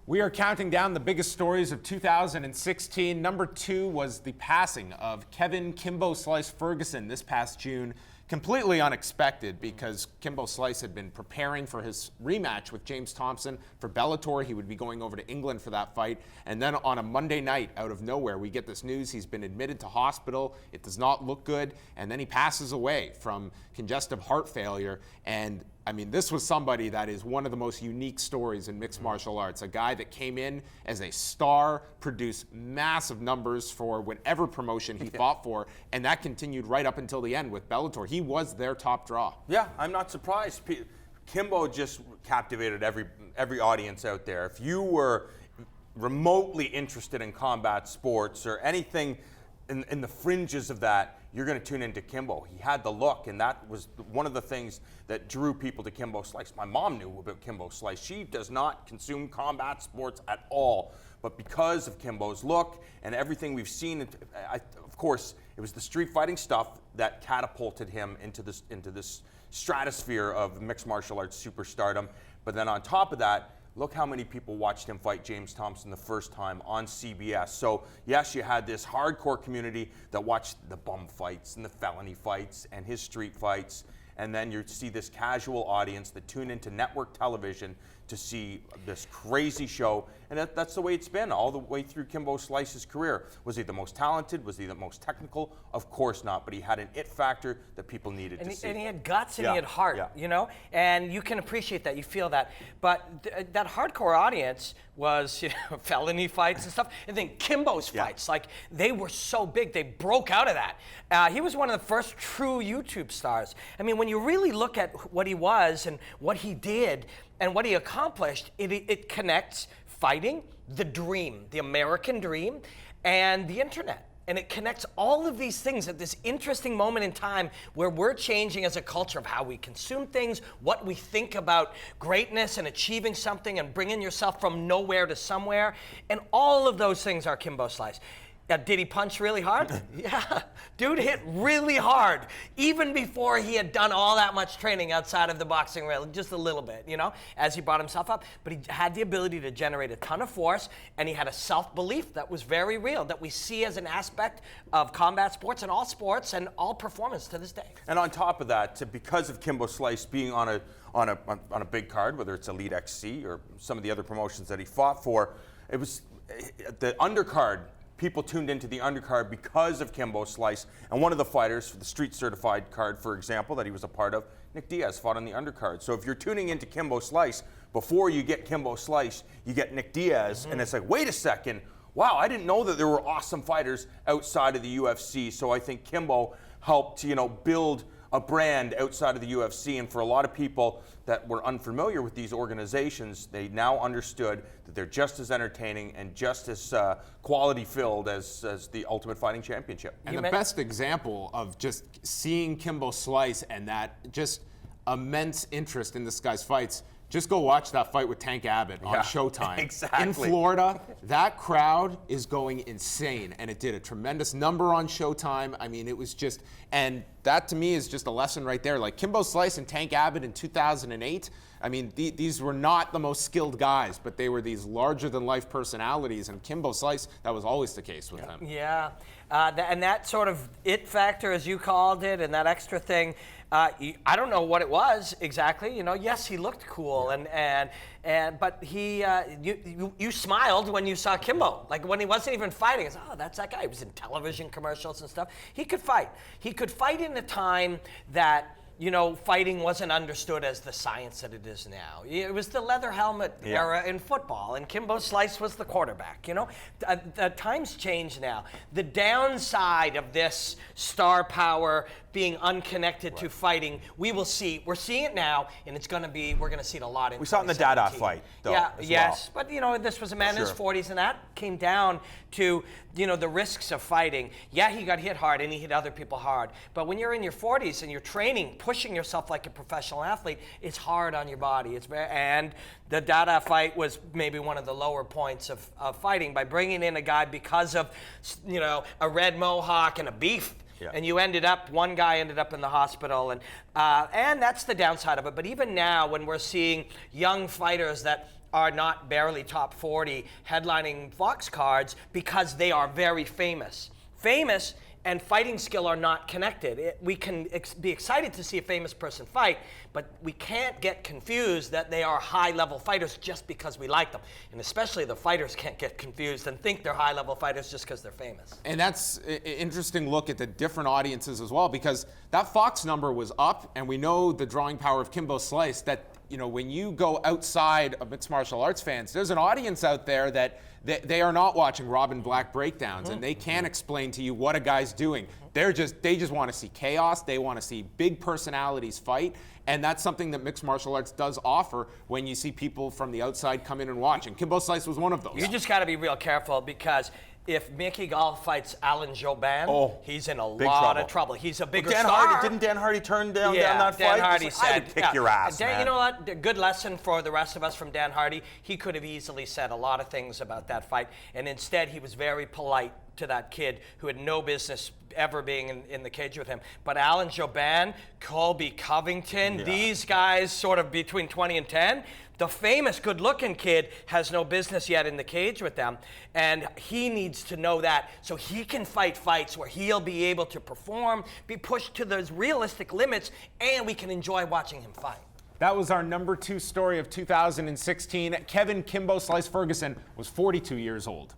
We are counting down the biggest stories of 2016. Number 2 was the passing of Kevin Kimbo Slice Ferguson this past June. Completely unexpected because Kimbo Slice had been preparing for his rematch with James Thompson for Bellator. He would be going over to England for that fight. And then on a Monday night, out of nowhere, we get this news. He's been admitted to hospital. It does not look good. And then he passes away from congestive heart failure. And I mean, this was somebody that is one of the most unique stories in mixed martial arts. A guy that came in as a star, produced massive numbers for whatever promotion he fought for, and that continued right up until the end with Bellator. He was their top draw. Yeah, I'm not surprised. Kimbo just captivated every audience out there. If you were remotely interested in combat sports or anything in the fringes of that, you're going to tune into Kimbo. He had the look, and that was one of the things that drew people to Kimbo Slice. My mom knew about Kimbo Slice. She does not consume combat sports at all, but because of Kimbo's look and everything we've seen, of course, it was the street fighting stuff that catapulted him into this stratosphere of mixed martial arts superstardom. But then on top of that, look how many people watched him fight James Thompson the first time on CBS. So yes, you had this hardcore community that watched the bum fights and the felony fights and his street fights. And then you see this casual audience that tune into network television to see this crazy show. And that's the way it's been all the way through Kimbo Slice's career. Was he the most talented? Was he the most technical? Of course not, but he had an it factor that people needed to see. And he had guts and he had heart, you know? And you can appreciate that, you feel that. But that hardcore audience was, felony fights and stuff. And then Kimbo's fights, like they were so big, they broke out of that. He was one of the first true YouTube stars. I mean, when you really look at what he was and what he did and what he accomplished, it connects fighting, the dream, the American dream, and the internet. And it connects all of these things at this interesting moment in time where we're changing as a culture of how we consume things, what we think about greatness and achieving something and bringing yourself from nowhere to somewhere. And all of those things are Kimbo Slice. Did he punch really hard? Yeah. Dude hit really hard, even before he had done all that much training outside of the boxing rail, just a little bit, as he brought himself up. But he had the ability to generate a ton of force, and he had a self-belief that was very real, that we see as an aspect of combat sports and all performance to this day. And on top of that, because of Kimbo Slice being on a big card, whether it's Elite XC or some of the other promotions that he fought for, it was the undercard. People tuned into the undercard because of Kimbo Slice. And one of the fighters for the street certified card, for example, that he was a part of, Nick Diaz, fought on the undercard. So if you're tuning into Kimbo Slice, before you get Kimbo Slice, you get Nick Diaz. And it's like, wait a second, wow, I didn't know that there were awesome fighters outside of the UFC. So I think Kimbo helped, build a brand outside of the UFC. And for a lot of people that were unfamiliar with these organizations, they now understood that they're just as entertaining and just as quality filled as the Ultimate Fighting Championship. And the best example of just seeing Kimbo Slice and that just immense interest in this guy's fights, just go watch that fight with Tank Abbott on Showtime. Exactly. In Florida, that crowd is going insane, and it did a tremendous number on Showtime. I mean, it was just, and that to me is just a lesson right there. Like Kimbo Slice and Tank Abbott in 2008, I mean, these were not the most skilled guys, but they were these larger-than-life personalities, and Kimbo Slice, that was always the case with him. Yeah, and that sort of it factor, as you called it, and that extra thing, I don't know what it was exactly. Yes, he looked cool, but he, you smiled when you saw Kimbo. Like when he wasn't even fighting, it's oh, that's that guy. He was in television commercials and stuff. He could fight. He could fight in a time that fighting wasn't understood as the science that it is now. It was the leather helmet era in football, and Kimbo Slice was the quarterback. The times change now. The downside of this star power being unconnected to fighting, we're seeing it now, and we're going to see it a lot in 2017. We saw it in the Dada fight, though. Yes, but this was a man in his 40s, and that came down to the risks of fighting. Yeah, he got hit hard, and he hit other people hard. But when you're in your 40s and you're training, pushing yourself like a professional athlete, it's hard on your body. And the Dada fight was maybe one of the lower points of fighting by bringing in a guy because of a red mohawk and a beef. Yeah. And one guy ended up in the hospital, and that's the downside of it. But even now, when we're seeing young fighters that are not barely top 40 headlining Fox cards because they are very famous. Famous and fighting skill are not connected. We can be excited to see a famous person fight, but we can't get confused that they are high-level fighters just because we like them. And especially the fighters can't get confused and think they're high-level fighters just because they're famous. And that's an interesting look at the different audiences as well, because that Fox number was up, and we know the drawing power of Kimbo Slice, that when you go outside of mixed martial arts fans, there's an audience out there that they are not watching Robin Black breakdowns, and they can't explain to you what a guy's doing. They just want to see chaos. They want to see big personalities fight, and that's something that mixed martial arts does offer when you see people from the outside come in and watch. And Kimbo Slice was one of those. You just got to be real careful, because if Mickey Gall fights Alan Jobin, he's in a lot of trouble. He's a bigger star. Didn't Dan Hardy turn down that fight? Dan Hardy said, I'd kick your ass, man. You know what? A good lesson for the rest of us from Dan Hardy. He could have easily said a lot of things about that fight, and instead he was very polite to that kid who had no business ever being in the cage with him. But Alan Jobin, Colby Covington, these guys sort of between 20 and 10, the famous good-looking kid has no business yet in the cage with them, and he needs to know that so he can fight fights where he'll be able to perform, be pushed to those realistic limits, and we can enjoy watching him fight. That was our number 2 story of 2016. Kevin Kimbo Slice Ferguson was 42 years old.